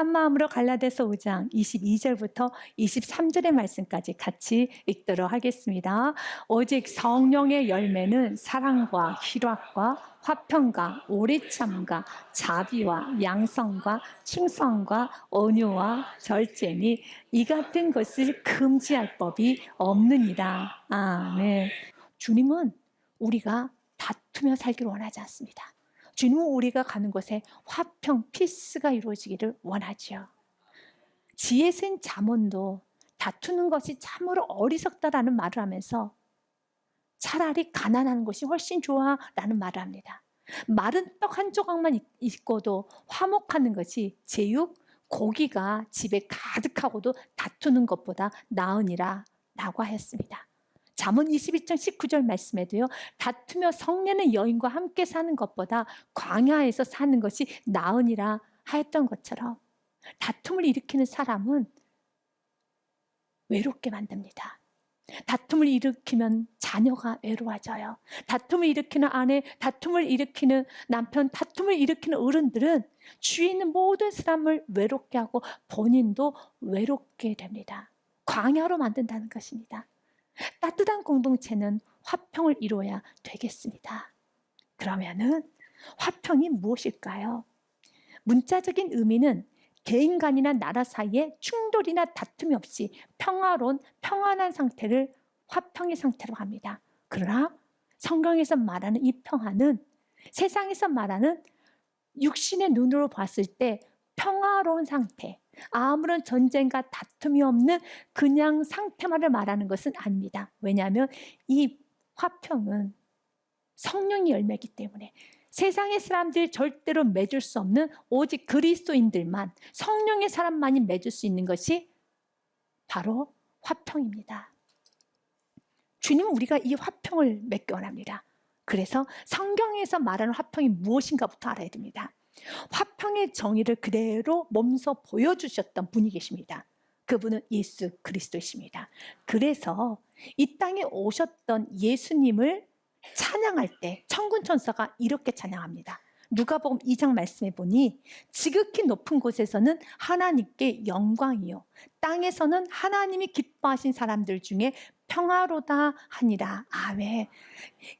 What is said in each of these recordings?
한 마음으로 갈라디아서 5장 22절부터 23절의 말씀까지 같이 읽도록 하겠습니다. 오직 성령의 열매는 사랑과 희락과 화평과 오래참과 자비와 양성과 충성과 온유와 절제니 이 같은 것을 금지할 법이 없느니라. 아멘. 주님은 우리가 다투며 살기를 원하지 않습니다. 주님은 우리가 가는 곳에 화평, 피스가 이루어지기를 원하지요. 지혜 센 잠언도 다투는 것이 참으로 어리석다라는 말을 하면서 차라리 가난한 것이 훨씬 좋아라는 말을 합니다. 마른 떡 한 조각만 있고도 화목하는 것이 제육, 고기가 집에 가득하고도 다투는 것보다 나으니라 라고 하였습니다. 잠언 22장 19절 말씀에도요, 다투며 성내는 여인과 함께 사는 것보다 광야에서 사는 것이 나으니라 하였던 것처럼 다툼을 일으키는 사람은 외롭게 만듭니다. 다툼을 일으키면 자녀가 외로워져요. 다툼을 일으키는 아내, 다툼을 일으키는 남편, 다툼을 일으키는 어른들은 주위에 있는 모든 사람을 외롭게 하고 본인도 외롭게 됩니다. 광야로 만든다는 것입니다. 따뜻한 공동체는 화평을 이루어야 되겠습니다. 그러면은 화평이 무엇일까요? 문자적인 의미는 개인 간이나 나라 사이에 충돌이나 다툼이 없이 평화로운 평안한 상태를 화평의 상태로 합니다. 그러나 성경에서 말하는 이 평화는 세상에서 말하는 육신의 눈으로 봤을 때 평화로운 상태, 아무런 전쟁과 다툼이 없는 그냥 상태만을 말하는 것은 아닙니다. 왜냐하면 이 화평은 성령의 열매이기 때문에 세상의 사람들이 절대로 맺을 수 없는 오직 그리스도인들만, 성령의 사람만이 맺을 수 있는 것이 바로 화평입니다. 주님은 우리가 이 화평을 맺기 원합니다. 그래서 성경에서 말하는 화평이 무엇인가부터 알아야 됩니다. 화평의 정의를 그대로 몸소 보여주셨던 분이 계십니다. 그분은 예수 그리스도이십니다. 그래서 이 땅에 오셨던 예수님을 찬양할 때 천군 천사가 이렇게 찬양합니다. 누가복음 2장 말씀에 보니 지극히 높은 곳에서는 하나님께 영광이요, 땅에서는 하나님이 기뻐하신 사람들 중에 평화로다 하니라. 아멘.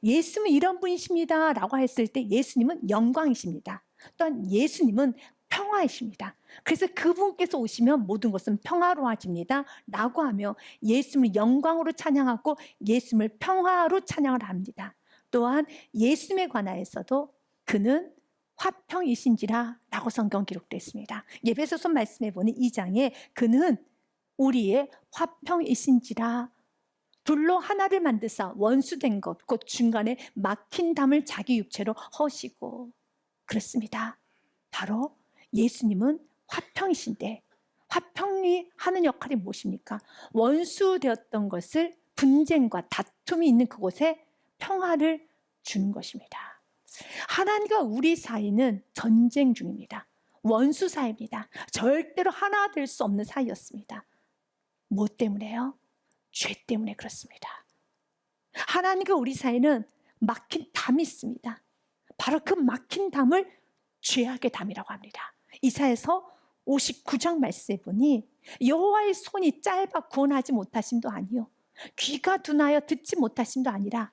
예수님은 이런 분이십니다 라고 했을 때 예수님은 영광이십니다. 또한 예수님은 평화이십니다. 그래서 그분께서 오시면 모든 것은 평화로워집니다 라고 하며 예수님을 영광으로 찬양하고 예수님을 평화로 찬양을 합니다. 또한 예수님에 관하여서도 그는 화평이신지라 라고 성경 기록되어 있습니다. 에베소서 말씀해 보니 2장에 그는 우리의 화평이신지라, 둘로 하나를 만드사 원수된 것 곧 중간에 막힌 담을 자기 육체로 허시고, 그렇습니다. 바로 예수님은 화평이신데 화평이 하는 역할이 무엇입니까? 원수되었던 것을, 분쟁과 다툼이 있는 그곳에 평화를 주는 것입니다. 하나님과 우리 사이는 전쟁 중입니다. 원수 사이입니다. 절대로 하나 될 수 없는 사이였습니다. 무엇 때문에요? 죄 때문에 그렇습니다. 하나님과 우리 사이는 막힌 담이 있습니다. 바로 그 막힌 담을 죄악의 담이라고 합니다. 이사야서 59장 말씀에 보니 여호와의 손이 짧아 구원하지 못하심도 아니요, 귀가 둔하여 듣지 못하심도 아니라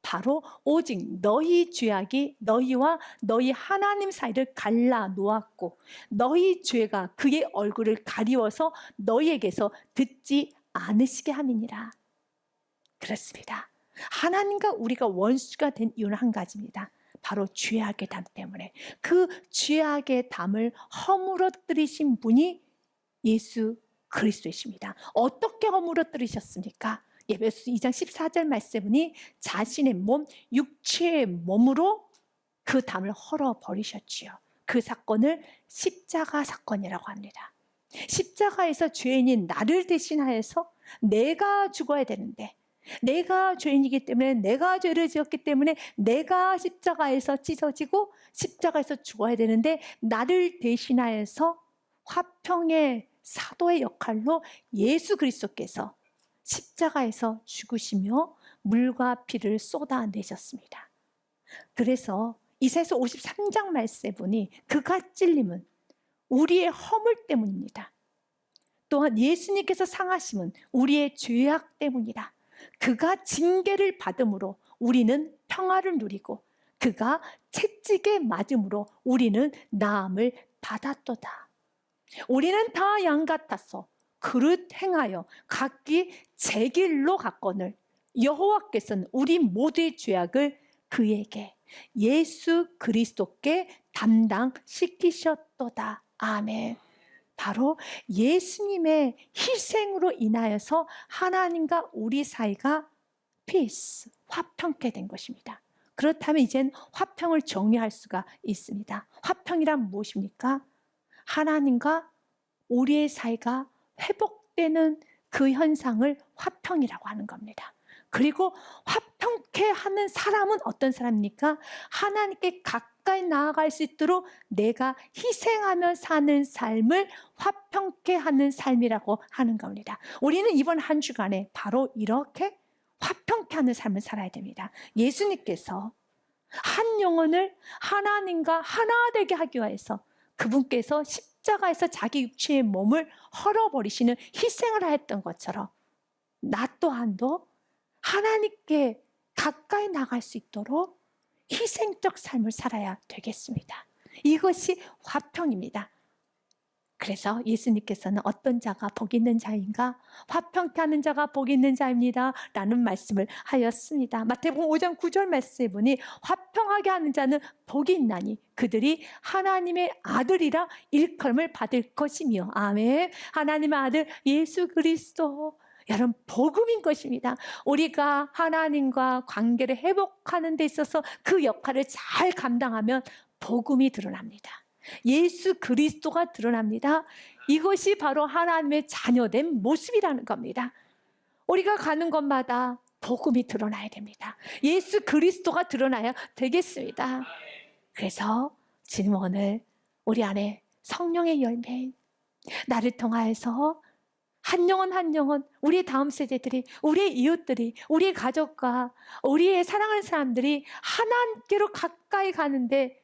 바로 오직 너희 죄악이 너희와 너희 하나님 사이를 갈라 놓았고 너희 죄가 그의 얼굴을 가리워서 너희에게서 듣지 않으시게 함이니라. 그렇습니다. 하나님과 우리가 원수가 된 이유는 한 가지입니다. 바로 죄악의 담 때문에. 그 죄악의 담을 허물어뜨리신 분이 예수 그리스도이십니다. 어떻게 허물어뜨리셨습니까? 에베소서 2장 14절 말씀에 보니 자신의 몸, 육체의 몸으로 그 담을 헐어버리셨지요. 그 사건을 십자가 사건이라고 합니다. 십자가에서 죄인인 나를 대신하여서 내가 죽어야 되는데, 내가 죄인이기 때문에, 내가 죄를 지었기 때문에 내가 십자가에서 찢어지고 십자가에서 죽어야 되는데, 나를 대신하여서 화평의 사도의 역할로 예수 그리스도께서 십자가에서 죽으시며 물과 피를 쏟아내셨습니다. 그래서 이사야서 53장 말씀에 보니 그가 찔림은 우리의 허물 때문입니다. 또한 예수님께서 상하심은 우리의 죄악 때문이다. 그가 징계를 받음으로 우리는 평화를 누리고 그가 채찍에 맞음으로 우리는 나음을 받았도다. 우리는 다 양 같아서 그릇 행하여 각기 제 길로 갔거늘 여호와께서는 우리 모두의 죄악을 그에게 예수 그리스도께 담당시키셨도다. 아멘. 바로 예수님의 희생으로 인하여서 하나님과 우리 사이가 peace, 화평케 된 것입니다. 그렇다면 이젠 화평을 정리할 수가 있습니다. 화평이란 무엇입니까? 하나님과 우리의 사이가 회복되는 그 현상을 화평이라고 하는 겁니다. 그리고 화평케 하는 사람은 어떤 사람입니까? 하나님께 가까이 나아갈 수 있도록 내가 희생하며 사는 삶을 화평케 하는 삶이라고 하는 겁니다. 우리는 이번 한 주간에 바로 이렇게 화평케 하는 삶을 살아야 됩니다. 예수님께서 한 영혼을 하나님과 하나 되게 하기 위해서 그분께서 십자가에서 자기 육체의 몸을 헐어버리시는 희생을 하였던 것처럼 나 또한도 하나님께 가까이 나갈 수 있도록 희생적 삶을 살아야 되겠습니다. 이것이 화평입니다. 그래서 예수님께서는 어떤 자가 복 있는 자인가? 화평케 하는 자가 복 있는 자입니다 라는 말씀을 하였습니다. 마태복음 5장 9절 말씀에 보니 화평하게 하는 자는 복이 있나니 그들이 하나님의 아들이라 일컬음을 받을 것이며. 아멘. 하나님의 아들 예수 그리스도, 여러분 복음인 것입니다. 우리가 하나님과 관계를 회복하는 데 있어서 그 역할을 잘 감당하면 복음이 드러납니다. 예수 그리스도가 드러납니다. 이것이 바로 하나님의 자녀된 모습이라는 겁니다. 우리가 가는 곳마다 복음이 드러나야 됩니다. 예수 그리스도가 드러나야 되겠습니다. 그래서 지금 오늘 우리 안에 성령의 열매인 나를 통하여서 한 영혼 한 영혼, 우리의 다음 세대들이, 우리의 이웃들이, 우리의 가족과 우리의 사랑하는 사람들이 하나님께로 가까이 가는데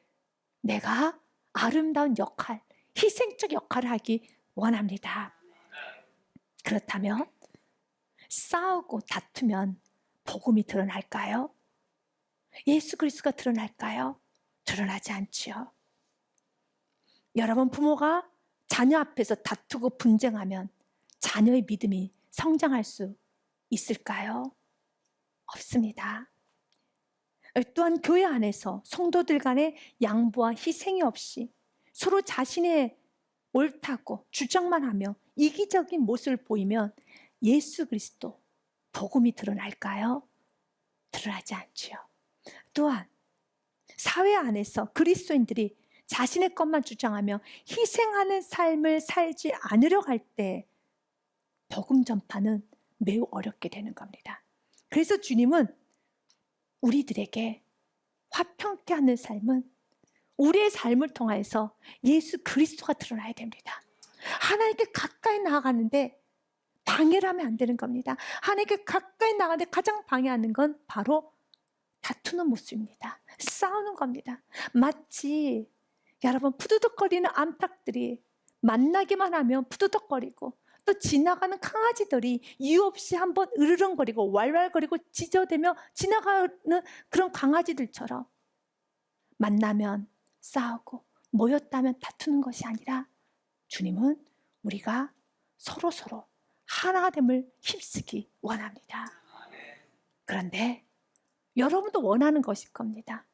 내가 아름다운 역할, 희생적 역할을 하기 원합니다. 그렇다면 싸우고 다투면 복음이 드러날까요? 예수 그리스도가 드러날까요? 드러나지 않지요. 여러분 부모가 자녀 앞에서 다투고 분쟁하면 자녀의 믿음이 성장할 수 있을까요? 없습니다. 또한 교회 안에서 성도들 간의 양보와 희생이 없이 서로 자신의 옳다고 주장만 하며 이기적인 모습을 보이면 예수 그리스도 복음이 드러날까요? 드러나지 않지요. 또한 사회 안에서 그리스도인들이 자신의 것만 주장하며 희생하는 삶을 살지 않으려 할 때 복음 전파는 매우 어렵게 되는 겁니다. 그래서 주님은 우리들에게 화평케 하는 삶은 우리의 삶을 통해서 예수 그리스도가 드러나야 됩니다. 하나님께 가까이 나아가는데 방해를 하면 안 되는 겁니다. 하나님께 가까이 나가는데 가장 방해하는 건 바로 다투는 모습입니다. 싸우는 겁니다. 마치 여러분 푸드덕거리는 암탉들이 만나기만 하면 푸드덕거리고 또 지나가는 강아지들이 이유 없이 한번 으르렁거리고 왈왈거리고 짖어대며 지나가는 그런 강아지들처럼 만나면 싸우고 모였다면 다투는 것이 아니라 주님은 우리가 서로 하나됨을 힘쓰기 원합니다. 그런데 여러분도 원하는 것일 겁니다.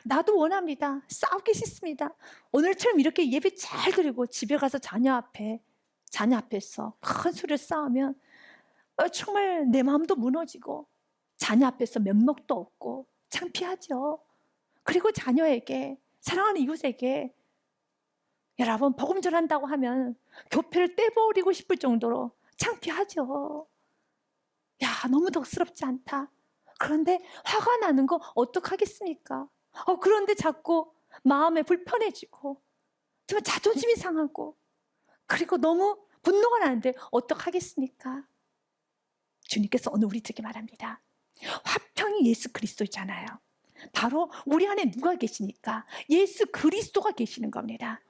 나도 원합니다. 싸우기 싫습니다. 오늘처럼 이렇게 예배 잘 드리고 집에 가서 자녀 앞에서 큰 소리를 싸우면 정말 내 마음도 무너지고 자녀 앞에서 면목도 없고 창피하죠. 그리고 자녀에게, 사랑하는 이웃에게 여러분 복음 전한다고 하면 교회를 떼버리고 싶을 정도로 창피하죠. 너무 덕스럽지 않다. 그런데 화가 나는 거 어떡하겠습니까? 그런데 자꾸 마음에 불편해지고 정말 자존심이 상하고 그리고 너무 분노가 나는데 어떡하겠습니까? 주님께서 오늘 우리들에게 말합니다. 화평이 예수 그리스도잖아요. 바로 우리 안에 누가 계시니까? 예수 그리스도가 계시는 겁니다.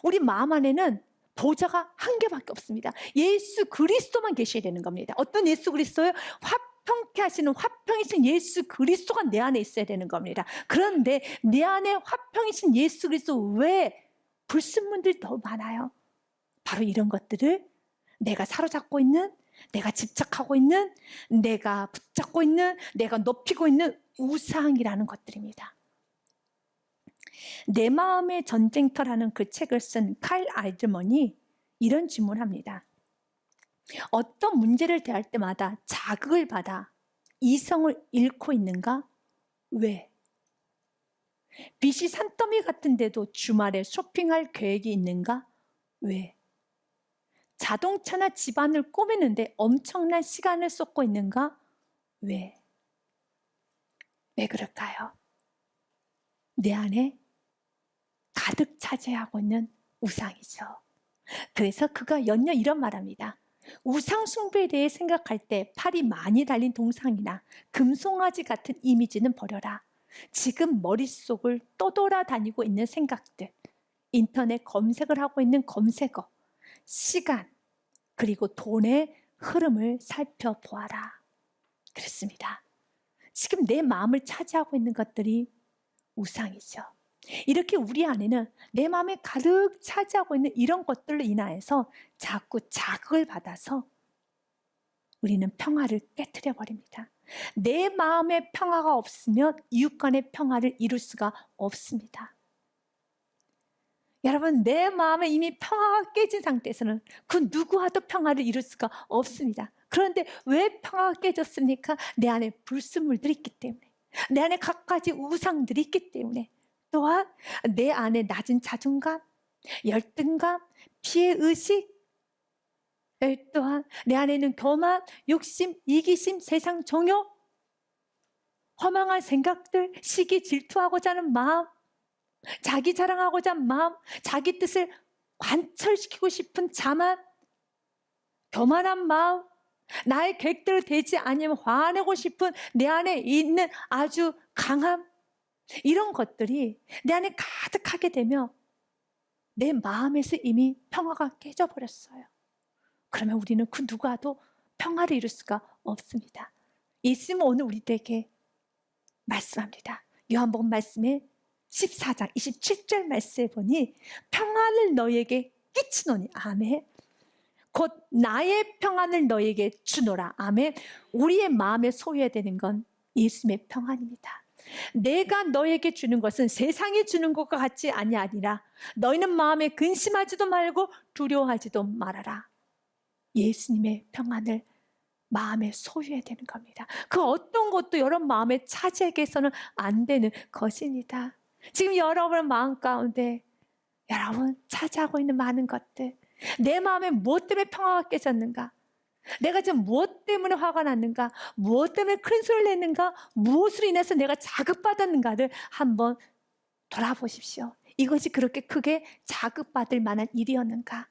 우리 마음 안에는 보좌가 한 개밖에 없습니다. 예수 그리스도만 계셔야 되는 겁니다. 어떤 예수 그리스도요? 화평케 하시는 화평이신 예수 그리스도가 내 안에 있어야 되는 겁니다. 그런데 내 안에 화평이신 예수 그리스도 외에 불순물들이 너무 많아요. 바로 이런 것들을 내가 사로잡고 있는, 내가 집착하고 있는, 내가 붙잡고 있는, 내가 높이고 있는 우상이라는 것들입니다. 내 마음의 전쟁터라는 그 책을 쓴 칼 알드먼이 이런 질문을 합니다. 어떤 문제를 대할 때마다 자극을 받아 이성을 잃고 있는가? 왜? 빚이 산더미 같은데도 주말에 쇼핑할 계획이 있는가? 왜? 자동차나 집안을 꾸미는데 엄청난 시간을 쏟고 있는가? 왜? 왜 그럴까요? 내 안에 가득 차지하고 있는 우상이죠. 그래서 그가 연여 이런 말합니다. 우상 숭배에 대해 생각할 때 팔이 많이 달린 동상이나 금송아지 같은 이미지는 버려라. 지금 머릿속을 떠돌아다니고 있는 생각들, 인터넷 검색을 하고 있는 검색어, 시간, 그리고 돈의 흐름을 살펴보아라. 그렇습니다. 지금 내 마음을 차지하고 있는 것들이 우상이죠. 이렇게 우리 안에는 내 마음에 가득 차지하고 있는 이런 것들로 인하여서 자꾸 자극을 받아서 우리는 평화를 깨트려 버립니다. 내 마음에 평화가 없으면 이웃 간의 평화를 이룰 수가 없습니다. 여러분, 내 마음에 이미 평화가 깨진 상태에서는 그 누구와도 평화를 이룰 수가 없습니다. 그런데 왜 평화가 깨졌습니까? 내 안에 불순물들이 있기 때문에, 내 안에 갖가지 우상들이 있기 때문에, 또한 내 안에 낮은 자존감, 열등감, 피해의식, 또한 내 안에 있는 교만, 욕심, 이기심, 세상 정욕, 허망한 생각들, 시기 질투하고자 하는 마음, 자기 자랑하고자 하는 마음, 자기 뜻을 관철시키고 싶은 자만, 교만한 마음, 나의 계획대로 되지 않으면 화내고 싶은 내 안에 있는 아주 강함, 이런 것들이 내 안에 가득하게 되면 내 마음에서 이미 평화가 깨져버렸어요. 그러면 우리는 그 누구와도 평화를 이룰 수가 없습니다. 예수님은 오늘 우리들에게 말씀합니다. 요한복음 말씀에 14장 27절 말씀에 보니 평안을 너희에게 끼치노니, 아멘. 곧 나의 평안을 너희에게 주노라, 아멘. 우리의 마음에 소유해야 되는 건 예수님의 평안입니다. 내가 너에게 주는 것은 세상이 주는 것과 같지 아니하니라. 너희는 마음에 근심하지도 말고 두려워하지도 말아라. 예수님의 평안을 마음에 소유해야 되는 겁니다. 그 어떤 것도 여러분 마음에 차지하게 해서는 안 되는 것입니다. 지금 여러분의 마음 가운데 여러분 차지하고 있는 많은 것들, 내 마음에 무엇 때문에 평화가 깨졌는가? 내가 지금 무엇 때문에 화가 났는가? 무엇 때문에 큰 소리를 냈는가? 무엇으로 인해서 내가 자극받았는가를 한번 돌아보십시오. 이것이 그렇게 크게 자극받을 만한 일이었는가?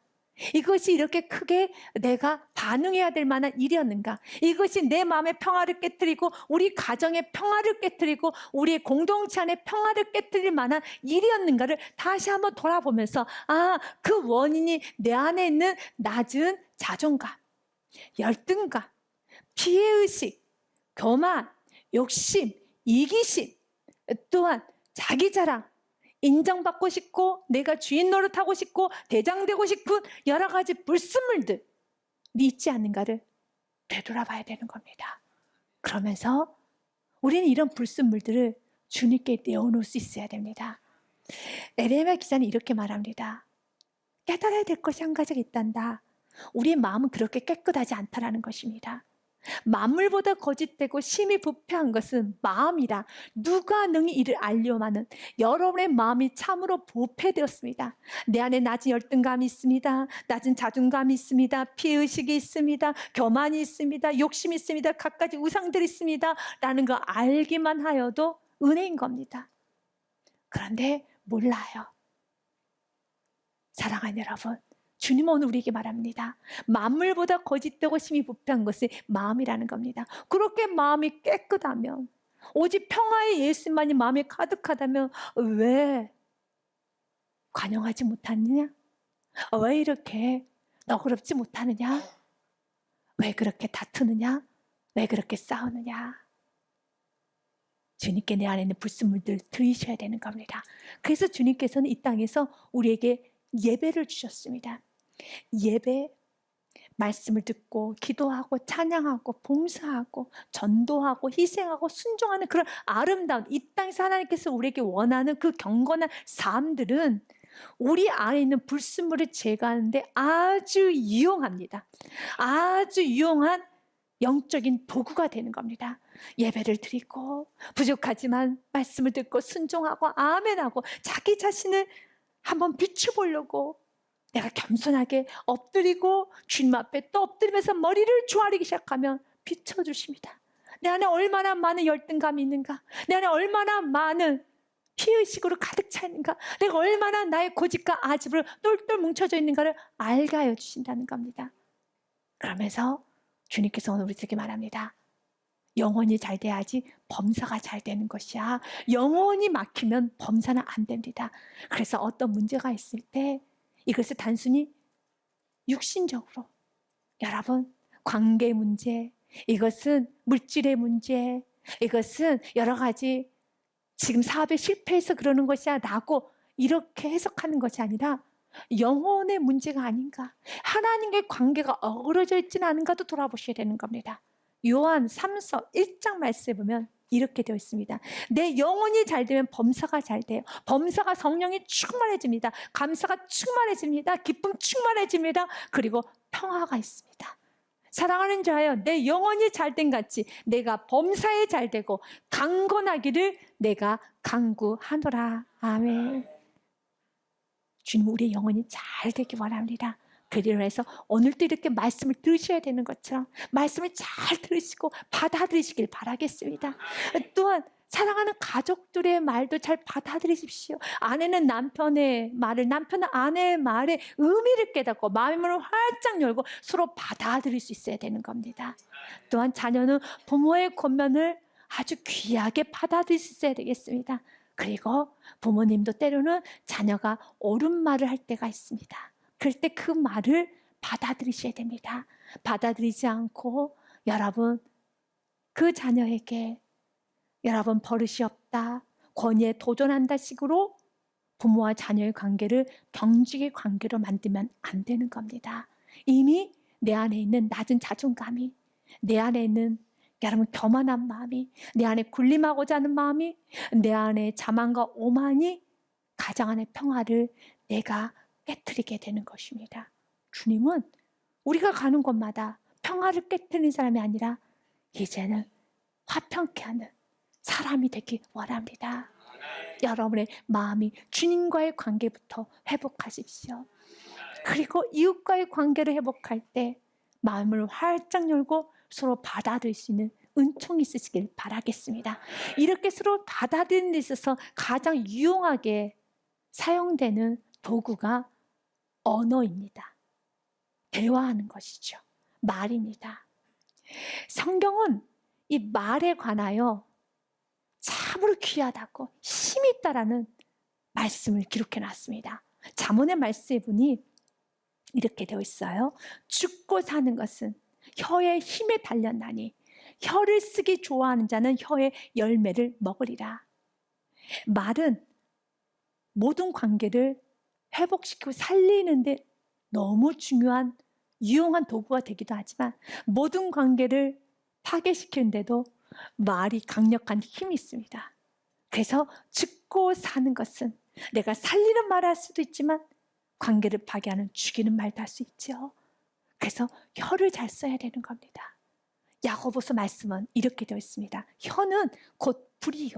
이것이 이렇게 크게 내가 반응해야 될 만한 일이었는가? 이것이 내 마음의 평화를 깨뜨리고 우리 가정의 평화를 깨뜨리고 우리의 공동체 안의 평화를 깨뜨릴 만한 일이었는가를 다시 한번 돌아보면서, 그 원인이 내 안에 있는 낮은 자존감, 열등감, 피해의식, 교만, 욕심, 이기심, 또한 자기자랑, 인정받고 싶고 내가 주인 노릇하고 싶고 대장되고 싶은 여러 가지 불순물들이 있지 않는가를 되돌아봐야 되는 겁니다. 그러면서 우리는 이런 불순물들을 주님께 내어놓을 수 있어야 됩니다. 에레미야 기자는 이렇게 말합니다. 깨달아야 될 것이 한 가지가 있단다. 우리의 마음은 그렇게 깨끗하지 않다라는 것입니다. 만물보다 거짓되고 심히 부패한 것은 마음이라. 누가 능히 이를 알려마는 여러분의 마음이 참으로 부패되었습니다. 내 안에 낮은 열등감이 있습니다. 낮은 자존감이 있습니다. 피해의식이 있습니다. 교만이 있습니다. 욕심이 있습니다. 갖가지 우상들이 있습니다. 라는 거 알기만 하여도 은혜인 겁니다. 그런데 몰라요. 사랑하는 여러분, 주님은 오늘 우리에게 말합니다. 만물보다 거짓되고 심히 부패한 것이 마음이라는 겁니다. 그렇게 마음이 깨끗하면, 오직 평화의 예수만이 마음에 가득하다면 왜 관용하지 못하느냐? 왜 이렇게 너그럽지 못하느냐? 왜 그렇게 다투느냐? 왜 그렇게 싸우느냐? 주님께 내 안에 있는 불순물들을 들이셔야 되는 겁니다. 그래서 주님께서는 이 땅에서 우리에게 예배를 주셨습니다. 예배, 말씀을 듣고 기도하고 찬양하고 봉사하고 전도하고 희생하고 순종하는 그런 아름다운 이 땅에서 하나님께서 우리에게 원하는 그 경건한 삶들은 우리 안에 있는 불순물을 제거하는데 아주 유용합니다. 아주 유용한 영적인 도구가 되는 겁니다. 예배를 드리고 부족하지만 말씀을 듣고 순종하고 아멘하고 자기 자신을 한번 비춰보려고 내가 겸손하게 엎드리고 주님 앞에 또 엎드리면서 머리를 조아리기 시작하면 비춰주십니다. 내 안에 얼마나 많은 열등감이 있는가, 내 안에 얼마나 많은 피의식으로 가득 차 있는가, 내가 얼마나 나의 고집과 아집으로 똘똘 뭉쳐져 있는가를 알게 하여 주신다는 겁니다. 그러면서 주님께서 오늘 우리에게 말합니다. 영혼이 잘 돼야지 범사가 잘 되는 것이야. 영혼이 막히면 범사는 안 됩니다. 그래서 어떤 문제가 있을 때 이것을 단순히 육신적으로, 여러분 관계 문제, 이것은 물질의 문제, 이것은 여러 가지 지금 사업에 실패해서 그러는 것이야 라고 이렇게 해석하는 것이 아니라 영혼의 문제가 아닌가, 하나님과의 관계가 어그러져 있지는 않은가도 돌아보셔야 되는 겁니다. 요한 3서 1장 말씀에 보면 이렇게 되어 있습니다. 내 영혼이 잘 되면 범사가 잘 돼요. 범사가 성령이 충만해집니다. 감사가 충만해집니다. 기쁨 충만해집니다. 그리고 평화가 있습니다. 사랑하는 자여, 내 영혼이 잘된 같이 내가 범사에 잘 되고 강건하기를 내가 간구하노라. 아멘. 주님, 우리의 영혼이 잘 되기 원합니다. 그리로 해서 오늘도 이렇게 말씀을 들으셔야 되는 것처럼 말씀을 잘 들으시고 받아들이시길 바라겠습니다. 또한 사랑하는 가족들의 말도 잘 받아들이십시오. 아내는 남편의 말을, 남편은 아내의 말에 의미를 깨닫고 마음을 활짝 열고 서로 받아들일 수 있어야 되는 겁니다. 또한 자녀는 부모의 권면을 아주 귀하게 받아들일 수 있어야 되겠습니다. 그리고 부모님도 때로는 자녀가 옳은 말을 할 때가 있습니다. 그럴 때 그 말을 받아들이셔야 됩니다. 받아들이지 않고 여러분 그 자녀에게 여러분 버릇이 없다, 권위에 도전한다 식으로 부모와 자녀의 관계를 경직의 관계로 만들면 안 되는 겁니다. 이미 내 안에 있는 낮은 자존감이, 내 안에 있는 여러분 교만한 마음이, 내 안에 군림하고자 하는 마음이, 내 안에 자만과 오만이 가정 안의 평화를 내가 깨트리게 되는 것입니다. 주님은 우리가 가는 곳마다 평화를 깨트리는 사람이 아니라 이제는 화평케 하는 사람이 되기 원합니다. 여러분의 마음이 주님과의 관계부터 회복하십시오. 그리고 이웃과의 관계를 회복할 때 마음을 활짝 열고 서로 받아들일 수 있는 은총이 있으시길 바라겠습니다. 이렇게 서로 받아들이는 데 있어서 가장 유용하게 사용되는 도구가 언어입니다. 대화하는 것이죠. 말입니다. 성경은 이 말에 관하여 참으로 귀하다고 힘이 있다라는 말씀을 기록해 놨습니다. 잠언의 말씀에 보니 이렇게 되어 있어요. 죽고 사는 것은 혀의 힘에 달렸나니 혀를 쓰기 좋아하는 자는 혀의 열매를 먹으리라. 말은 모든 관계를 회복시키고 살리는데 너무 중요한 유용한 도구가 되기도 하지만 모든 관계를 파괴시키는데도 말이 강력한 힘이 있습니다. 그래서 죽고 사는 것은 내가 살리는 말을 할 수도 있지만 관계를 파괴하는 죽이는 말도 할 수 있죠. 그래서 혀를 잘 써야 되는 겁니다. 야고보서 말씀은 이렇게 되어 있습니다. 혀는 곧 불이요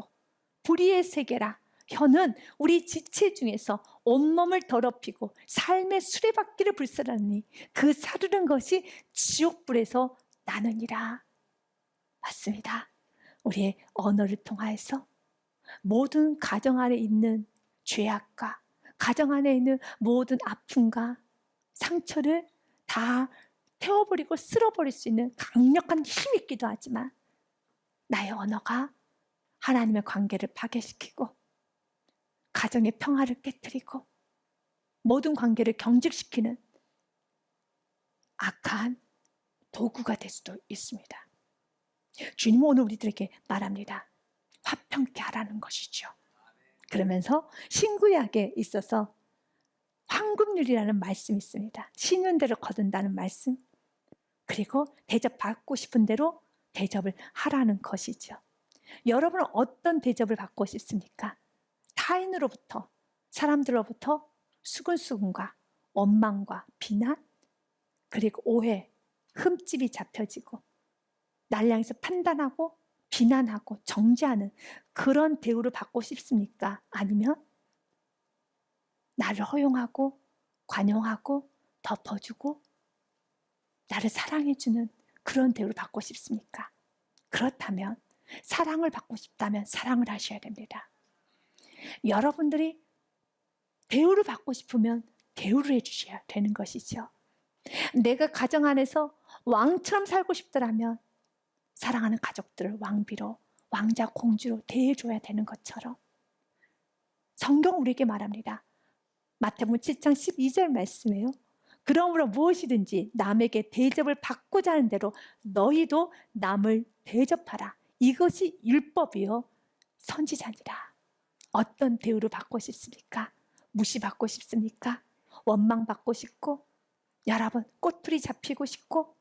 불의의 세계라. 혀는 우리 지체 중에서 온몸을 더럽히고 삶의 수레바퀴를 불사르니 그 사르는 것이 지옥불에서 나느니라. 맞습니다. 우리의 언어를 통하여서 모든 가정 안에 있는 죄악과 가정 안에 있는 모든 아픔과 상처를 다 태워버리고 쓸어버릴 수 있는 강력한 힘이 있기도 하지만 나의 언어가 하나님의 관계를 파괴시키고 가정의 평화를 깨뜨리고 모든 관계를 경직시키는 악한 도구가 될 수도 있습니다. 주님은 오늘 우리들에게 말합니다. 화평케 하라는 것이죠. 그러면서 신구약에 있어서 황금률이라는 말씀이 있습니다. 신은 대로 거둔다는 말씀, 그리고 대접받고 싶은 대로 대접을 하라는 것이죠. 여러분은 어떤 대접을 받고 싶습니까? 타인으로부터, 사람들로부터 수근수근과 원망과 비난, 그리고 오해, 흠집이 잡혀지고 나를 향해서 판단하고 비난하고 정죄하는 그런 대우를 받고 싶습니까? 아니면 나를 허용하고 관용하고 덮어주고 나를 사랑해주는 그런 대우를 받고 싶습니까? 그렇다면, 사랑을 받고 싶다면 사랑을 하셔야 됩니다. 여러분들이 대우를 받고 싶으면 대우를 해주셔야 되는 것이죠. 내가 가정 안에서 왕처럼 살고 싶더라면 사랑하는 가족들을 왕비로, 왕자, 공주로 대해줘야 되는 것처럼 성경 우리에게 말합니다. 마태복음 7장 12절 말씀이에요. 그러므로 무엇이든지 남에게 대접을 받고자 하는 대로 너희도 남을 대접하라. 이것이 율법이요 선지자니라. 어떤 대우를 받고 싶습니까? 무시받고 싶습니까? 원망받고 싶고, 여러분 꼬투리 잡히고 싶고,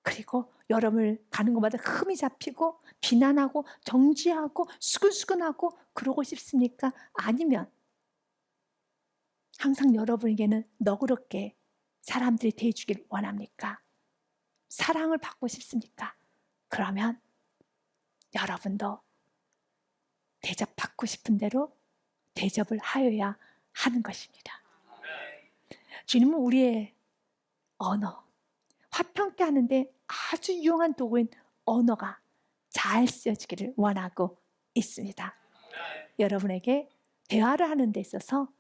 그리고 여러분을 가는 곳마다 흠이 잡히고 비난하고 정죄하고 수근수근하고 그러고 싶습니까? 아니면 항상 여러분에게는 너그럽게 사람들이 대해주길 원합니까? 사랑을 받고 싶습니까? 그러면 여러분도 대접받고 싶은 대로 대접을 하여야 하는 것입니다. 주님은 우리의 언어, 화평케 하는데 아주 유용한 도구인 언어가 잘 쓰여지기를 원하고 있습니다. 여러분에게 대화를 하는 데 있어서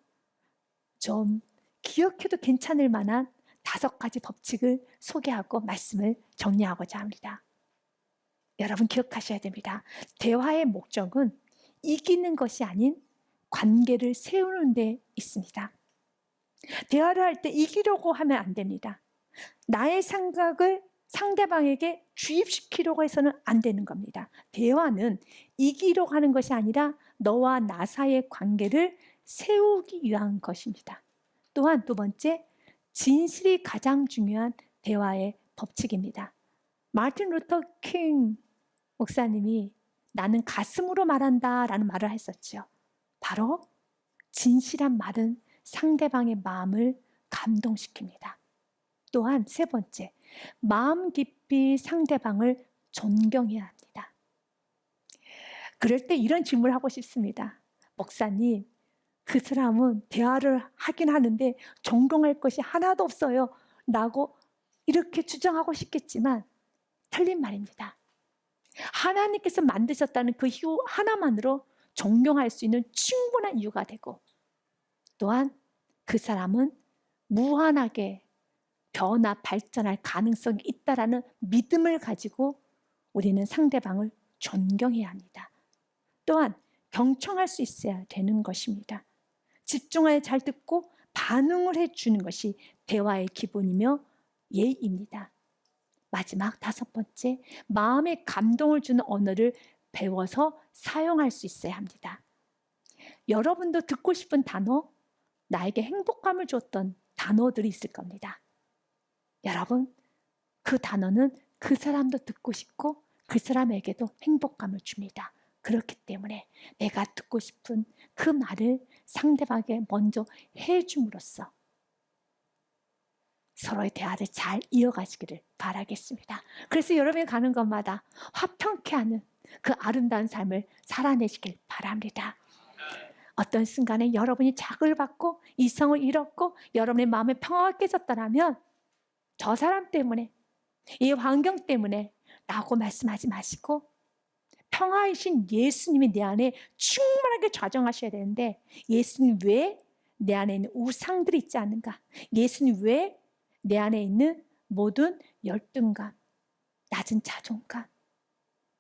좀 기억해도 괜찮을 만한 5가지 법칙을 소개하고 말씀을 정리하고자 합니다. 여러분 기억하셔야 됩니다. 대화의 목적은 이기는 것이 아닌 관계를 세우는 데 있습니다. 대화를 할 때 이기려고 하면 안 됩니다. 나의 생각을 상대방에게 주입시키려고 해서는 안 되는 겁니다. 대화는 이기려고 하는 것이 아니라 너와 나 사이의 관계를 세우기 위한 것입니다. 또한 2번째, 진실이 가장 중요한 대화의 법칙입니다. 마틴 루터 킹 목사님이 나는 가슴으로 말한다 라는 말을 했었죠. 바로 진실한 말은 상대방의 마음을 감동시킵니다. 또한 3번째, 마음 깊이 상대방을 존경해야 합니다. 그럴 때 이런 질문을 하고 싶습니다. 목사님, 그 사람은 대화를 하긴 하는데 존경할 것이 하나도 없어요 라고 이렇게 주장하고 싶겠지만 틀린 말입니다. 하나님께서 만드셨다는 그 이유 하나만으로 존경할 수 있는 충분한 이유가 되고, 또한 그 사람은 무한하게 변화, 발전할 가능성이 있다라는 믿음을 가지고 우리는 상대방을 존경해야 합니다. 또한 경청할 수 있어야 되는 것입니다. 집중하여 잘 듣고 반응을 해주는 것이 대화의 기본이며 예의입니다. 마지막 5번째, 마음에 감동을 주는 언어를 배워서 사용할 수 있어야 합니다. 여러분도 듣고 싶은 단어, 나에게 행복감을 줬던 단어들이 있을 겁니다. 여러분, 그 단어는 그 사람도 듣고 싶고 그 사람에게도 행복감을 줍니다. 그렇기 때문에 내가 듣고 싶은 그 말을 상대방에게 먼저 해줌으로써 서로의 대화를 잘 이어가시기를 바라겠습니다. 그래서 여러분이 가는 곳마다 화평케 하는 그 아름다운 삶을 살아내시길 바랍니다. 어떤 순간에 여러분이 자극을 받고 이성을 잃었고 여러분의 마음에 평화가 깨졌다면 저 사람 때문에, 이 환경 때문에 라고 말씀하지 마시고 평화이신 예수님이 내 안에 충만하게 좌정하셔야 되는데, 예수님 왜 내 안에 있는 우상들이 있지 않은가? 예수님 왜 내 안에 있는 모든 열등감, 낮은 자존감,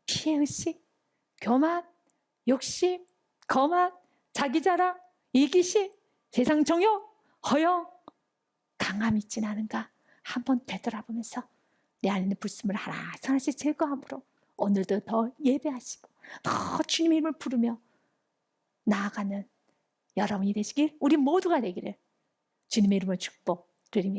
피해의식, 교만, 욕심, 거만, 자기자랑, 이기심, 세상 정욕, 허영 강함이 있진 않은가 한번 되돌아보면서 내 안에 있는 불순물을 하나씩 제거함으로 오늘도 더 예배하시고 더 주님의 이름을 부르며 나아가는 여러분이 되시길, 우리 모두가 되기를 주님의 이름으로 축복드립니다.